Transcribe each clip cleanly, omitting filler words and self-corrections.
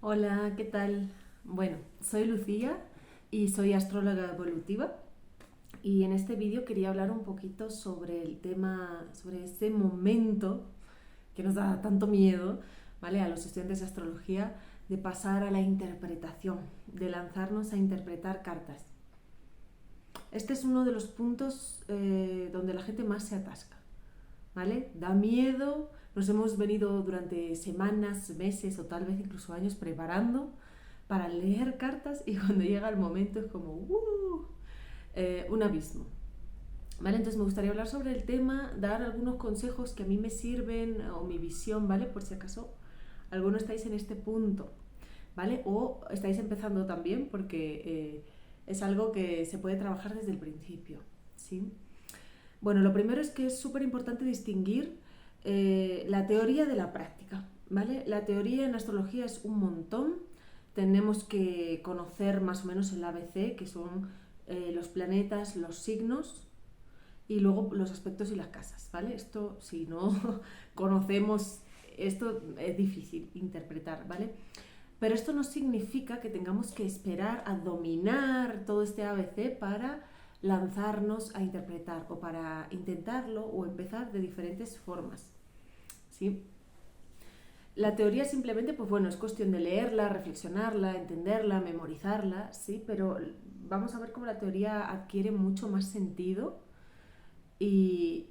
Hola, ¿qué tal? Bueno, soy Lucía y soy astróloga evolutiva y en este vídeo quería hablar un poquito sobre el tema, sobre ese momento que nos da tanto miedo, ¿vale? A los estudiantes de astrología de pasar a la interpretación, de lanzarnos a interpretar cartas. Este es uno de los puntos donde la gente más se atasca, ¿vale? Da miedo, nos hemos venido durante semanas, meses o tal vez incluso años preparando para leer cartas y cuando llega el momento es como un abismo. ¿Vale? Entonces me gustaría hablar sobre el tema, dar algunos consejos que a mí me sirven o mi visión, ¿vale? Por si acaso alguno estáis en este punto, ¿vale? O estáis empezando también porque es algo que se puede trabajar desde el principio, ¿sí? Bueno, lo primero es que es súper importante distinguir la teoría de la práctica, ¿vale? La teoría en astrología es un montón. Tenemos que conocer más o menos el ABC, que son los planetas, los signos y luego los aspectos y las casas, ¿vale? Esto, si no conocemos esto, es difícil interpretar, ¿vale? Pero esto no significa que tengamos que esperar a dominar todo este ABC para lanzarnos a interpretar o para intentarlo o empezar de diferentes formas, ¿sí? La teoría simplemente, pues bueno, es cuestión de leerla, reflexionarla, entenderla, memorizarla, ¿sí? Pero vamos a ver cómo la teoría adquiere mucho más sentido y,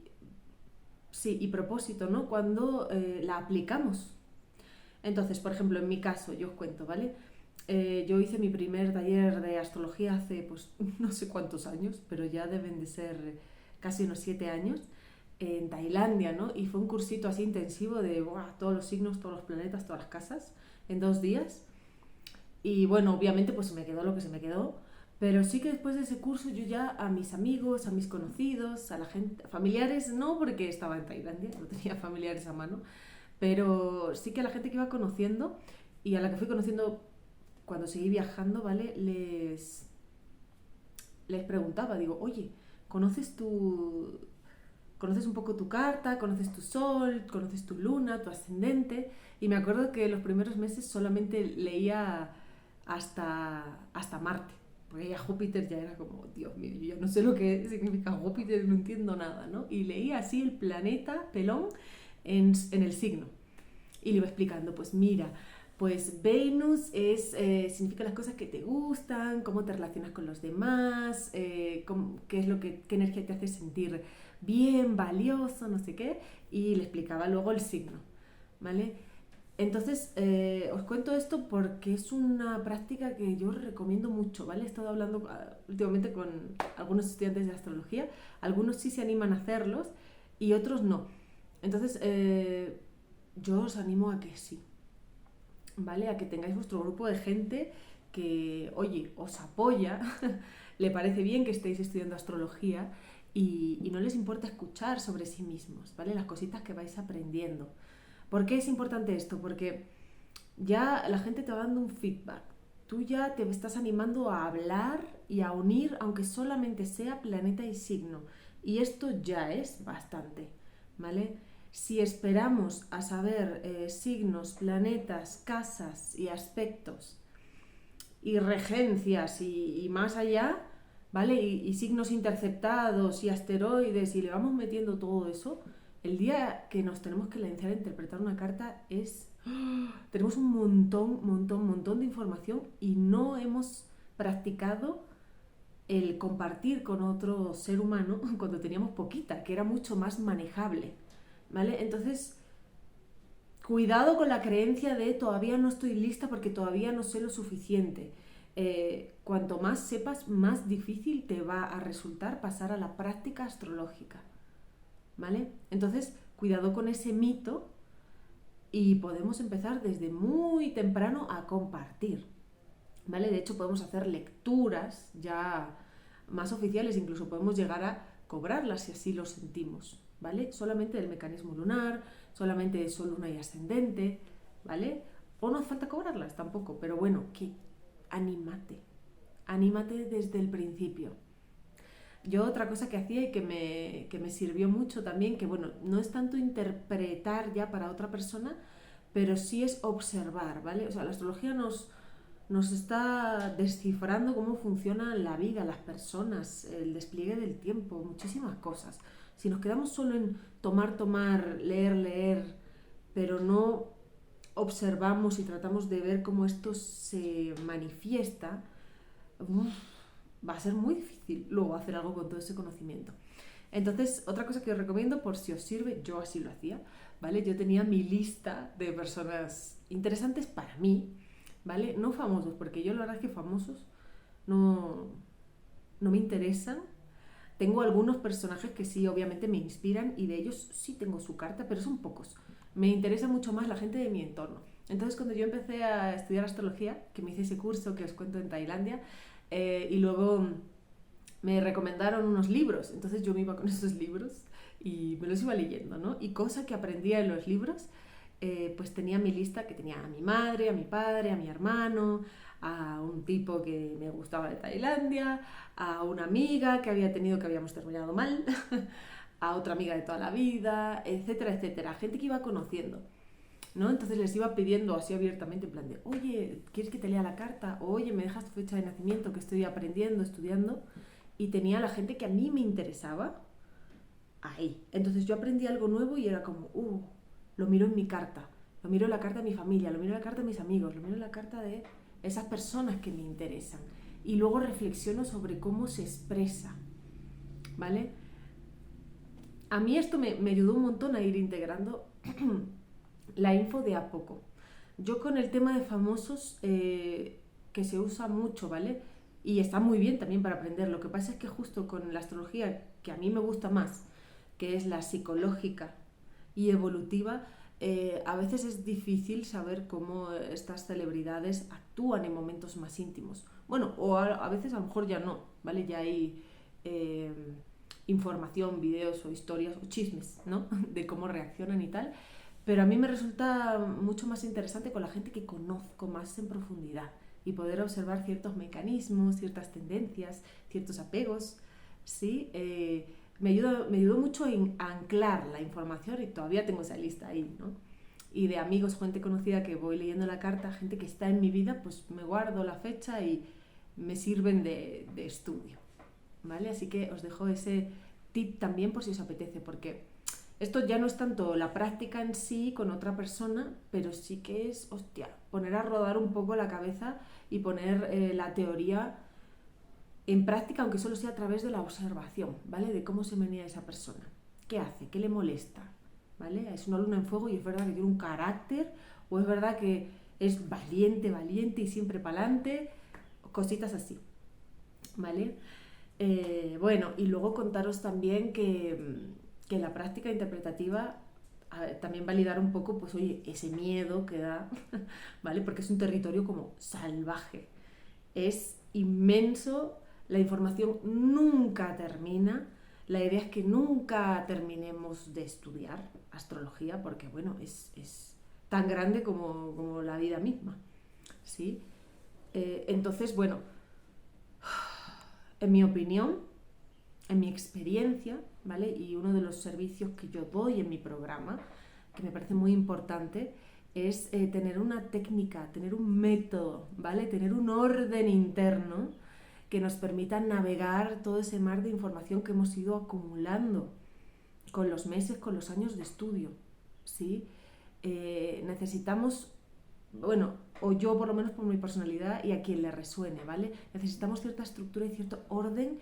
sí, y propósito, ¿no? Cuando la aplicamos. Entonces, por ejemplo, en mi caso, yo os cuento, ¿vale? Yo hice mi primer taller de astrología hace, pues, no sé cuántos años, pero ya deben de ser casi unos 7 años, en Tailandia, ¿no? Y fue un cursito así intensivo de ¡buah! Todos los signos, todos los planetas, todas las casas, en 2 días. Y bueno, obviamente pues se me quedó lo que se me quedó, pero sí que después de ese curso yo ya a mis amigos, a mis conocidos, a la gente, familiares no porque estaba en Tailandia, no tenía familiares a mano, pero sí que a la gente que iba conociendo y a la que fui conociendo cuando seguí viajando, ¿vale? Les preguntaba, digo, oye, ¿conoces tu, conoces un poco tu carta, conoces tu sol, conoces tu luna, tu ascendente? Y me acuerdo que los primeros meses solamente leía hasta Marte, porque ya Júpiter ya era como, Dios mío, yo ya no sé lo que significa Júpiter, no entiendo nada, ¿no? Y leía así el planeta pelón en el signo. Y le iba explicando, pues mira, pues Venus significa las cosas que te gustan, cómo te relacionas con los demás, qué es qué energía te hace sentir bien, valioso, no sé qué, y le explicaba luego el signo, ¿vale? Entonces, os cuento esto porque es una práctica que yo recomiendo mucho, ¿vale? He estado hablando últimamente con algunos estudiantes de astrología, algunos sí se animan a hacerlos y otros no. Entonces, yo os animo a que sí, ¿vale? A que tengáis vuestro grupo de gente que, oye, os apoya, le parece bien que estéis estudiando astrología y no les importa escuchar sobre sí mismos, ¿vale? Las cositas que vais aprendiendo. ¿Por qué es importante esto? Porque ya la gente te va dando un feedback. Tú ya te estás animando a hablar y a unir, aunque solamente sea planeta y signo. Y esto ya es bastante, ¿vale? Si esperamos a saber signos, planetas, casas y aspectos y regencias y más allá, ¿vale? Y signos interceptados y asteroides y le vamos metiendo todo eso, el día que nos tenemos que lanzar a interpretar una carta es... Tenemos un montón de información y no hemos practicado el compartir con otro ser humano cuando teníamos poquita, que era mucho más manejable, ¿vale? Entonces, cuidado con la creencia de todavía no estoy lista porque todavía no sé lo suficiente. Cuanto más sepas, más difícil te va a resultar pasar a la práctica astrológica, ¿vale? Entonces, cuidado con ese mito y podemos empezar desde muy temprano a compartir, ¿vale? De hecho, podemos hacer lecturas ya más oficiales, incluso podemos llegar a cobrarlas si así lo sentimos, ¿vale? Solamente del mecanismo lunar, solamente de sol, luna y ascendente, ¿vale? O no hace falta cobrarlas tampoco, pero bueno, que anímate, anímate desde el principio. Yo otra cosa que hacía y que me sirvió mucho también, que bueno, no es tanto interpretar ya para otra persona, pero sí es observar, ¿vale? O sea, la astrología nos está descifrando cómo funciona la vida, las personas, el despliegue del tiempo, muchísimas cosas. Si nos quedamos solo en tomar, leer, pero no observamos y tratamos de ver cómo esto se manifiesta, va a ser muy difícil luego hacer algo con todo ese conocimiento. Entonces, otra cosa que os recomiendo, por si os sirve, yo así lo hacía, ¿vale? Yo tenía mi lista de personas interesantes para mí, ¿vale? No famosos, porque yo la verdad es que famosos no, no me interesan. Tengo algunos personajes que sí, obviamente me inspiran y de ellos sí tengo su carta, pero son pocos. Me interesa mucho más la gente de mi entorno. Entonces, cuando yo empecé a estudiar astrología, que me hice ese curso que os cuento en Tailandia, y luego me recomendaron unos libros, entonces yo me iba con esos libros y me los iba leyendo, ¿no? Y cosa que aprendía en los libros, pues tenía mi lista que tenía a mi madre, a mi padre, a mi hermano, a un tipo que me gustaba de Tailandia, a una amiga que había tenido que habíamos terminado mal, a otra amiga de toda la vida, etcétera, etcétera, gente que iba conociendo, ¿no? Entonces les iba pidiendo así abiertamente en plan de, oye, ¿quieres que te lea la carta? O, oye, ¿me dejas tu fecha de nacimiento que estoy aprendiendo, estudiando? Y tenía a la gente que a mí me interesaba ahí. Entonces yo aprendí algo nuevo y era como, lo miro en mi carta, lo miro en la carta de mi familia, lo miro en la carta de mis amigos, lo miro en la carta de esas personas que me interesan. Y luego reflexiono sobre cómo se expresa, ¿vale? A mí esto me ayudó un montón a ir integrando la info de a poco. Yo con el tema de famosos, que se usa mucho, ¿vale? Y está muy bien también para aprender. Lo que pasa es que justo con la astrología, que a mí me gusta más, que es la psicológica y evolutiva, a veces es difícil saber cómo estas celebridades actúan en momentos más íntimos. Bueno, o a veces a lo mejor ya no, ¿vale? Ya hay eh, información, videos o historias o chismes, ¿no? De cómo reaccionan y tal. Pero a mí me resulta mucho más interesante con la gente que conozco más en profundidad y poder observar ciertos mecanismos, ciertas tendencias, ciertos apegos, ¿sí? Me ayudó mucho en anclar la información y todavía tengo esa lista ahí, ¿no? Y de amigos, gente conocida que voy leyendo la carta, gente que está en mi vida, pues me guardo la fecha y me sirven de estudio, ¿vale? Así que os dejo ese tip también por si os apetece, porque esto ya no es tanto la práctica en sí con otra persona, pero sí que es, hostia, poner a rodar un poco la cabeza y poner la teoría en práctica, aunque solo sea a través de la observación, ¿vale? De cómo se menea esa persona, qué hace, qué le molesta, ¿vale? Es una luna en fuego y es verdad que tiene un carácter, o es verdad que es valiente, valiente y siempre pa'lante, cositas así, ¿vale? Bueno, y luego contaros también que la práctica interpretativa, también validar un poco, pues oye, ese miedo que da, ¿vale? Porque es un territorio como salvaje, es inmenso, la información nunca termina, la idea es que nunca terminemos de estudiar astrología, porque bueno, es tan grande como la vida misma, ¿sí? Entonces, bueno, en mi opinión, en mi experiencia, ¿vale? Y uno de los servicios que yo doy en mi programa, que me parece muy importante, es tener una técnica, tener un método, ¿vale? Tener un orden interno que nos permita navegar todo ese mar de información que hemos ido acumulando con los meses, con los años de estudio, ¿sí? Necesitamos, bueno, o yo por lo menos por mi personalidad y a quien le resuene, ¿vale? Necesitamos cierta estructura y cierto orden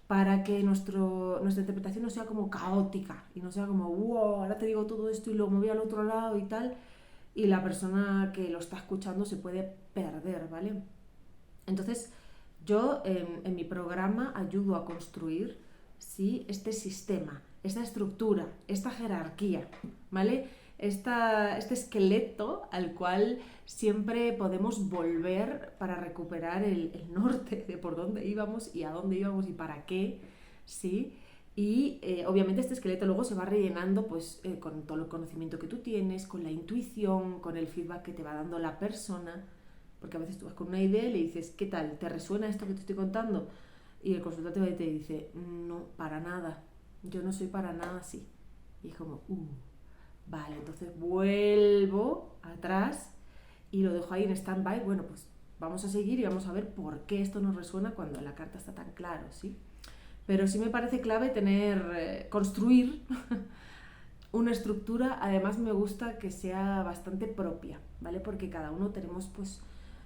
para que nuestra interpretación no sea como caótica y no sea como, wow, ahora te digo todo esto y luego me voy al otro lado y tal, y la persona que lo está escuchando se puede perder, ¿vale? Entonces, yo en mi programa ayudo a construir, ¿sí? Este sistema, esta estructura, esta jerarquía, ¿vale? Este esqueleto al cual siempre podemos volver para recuperar el norte de por dónde íbamos y a dónde íbamos y para qué, ¿sí? Y obviamente este esqueleto luego se va rellenando pues, con todo el conocimiento que tú tienes, con la intuición, con el feedback que te va dando la persona, porque a veces tú vas con una idea y le dices, ¿qué tal? ¿Te resuena esto que te estoy contando? Y el consultante te dice, no, para nada, yo no soy para nada así. Y es como, Vale, entonces vuelvo atrás y lo dejo ahí en stand-by. Bueno, pues vamos a seguir y vamos a ver por qué esto nos resuena cuando la carta está tan claro, ¿sí? Pero sí me parece clave construir una estructura. Además me gusta que sea bastante propia, ¿vale? Porque cada uno tenemos pues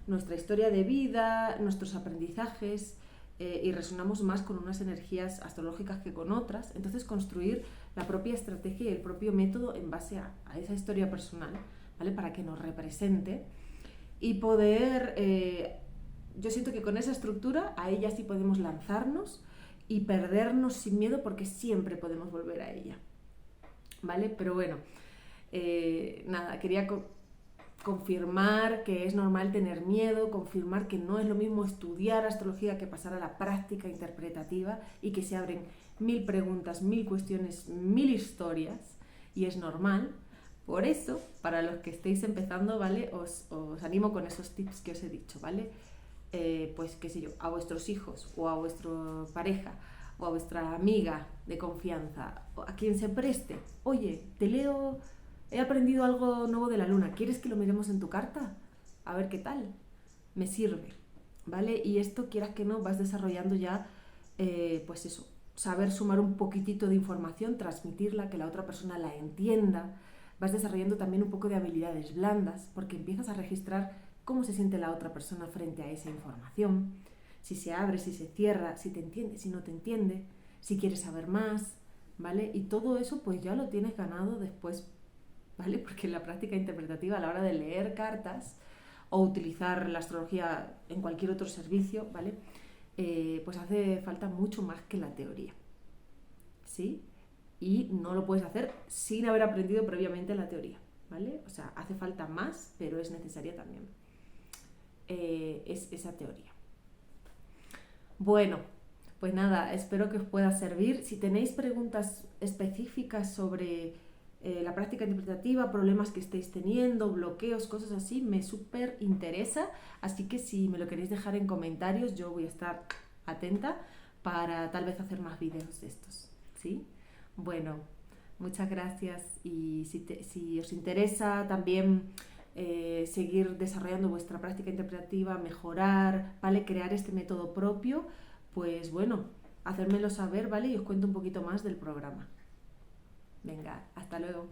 nuestra historia de vida, nuestros aprendizajes, y resonamos más con unas energías astrológicas que con otras. Entonces construir la propia estrategia y el propio método en base a esa historia personal, ¿vale? Para que nos represente y poder, yo siento que con esa estructura a ella sí podemos lanzarnos y perdernos sin miedo, porque siempre podemos volver a ella, ¿vale? Pero bueno, nada, quería confirmar que es normal tener miedo, confirmar que no es lo mismo estudiar astrología que pasar a la práctica interpretativa, y que se abren mil preguntas, mil cuestiones, mil historias, y es normal. Por eso, para los que estéis empezando, ¿vale? Os animo con esos tips que os he dicho, ¿vale? Pues qué sé yo, a vuestros hijos o a vuestra pareja o a vuestra amiga de confianza, o a quien se preste. Oye, te leo, he aprendido algo nuevo de la luna, ¿quieres que lo miremos en tu carta? A ver qué tal, me sirve, ¿vale? Y esto, quieras que no, vas desarrollando ya, pues eso, saber sumar un poquitito de información, transmitirla, que la otra persona la entienda. Vas desarrollando también un poco de habilidades blandas, porque empiezas a registrar cómo se siente la otra persona frente a esa información, si se abre, si se cierra, si te entiende, si no te entiende, si quieres saber más, ¿vale? Y todo eso pues ya lo tienes ganado después, ¿vale? Porque en la práctica interpretativa, a la hora de leer cartas o utilizar la astrología en cualquier otro servicio, ¿vale? Pues hace falta mucho más que la teoría, ¿sí? Y no lo puedes hacer sin haber aprendido previamente la teoría, ¿vale? O sea, hace falta más, pero es necesaria también, es esa teoría. Bueno, pues nada, espero que os pueda servir. Si tenéis preguntas específicas sobre la práctica interpretativa, problemas que estéis teniendo, bloqueos, cosas así, me súper interesa. Así que si me lo queréis dejar en comentarios, yo voy a estar atenta para tal vez hacer más vídeos de estos, ¿sí? Bueno, muchas gracias, y si os interesa también seguir desarrollando vuestra práctica interpretativa, mejorar, ¿vale? Crear este método propio, pues bueno, hacérmelo saber, ¿vale? Y os cuento un poquito más del programa. Venga, hasta luego.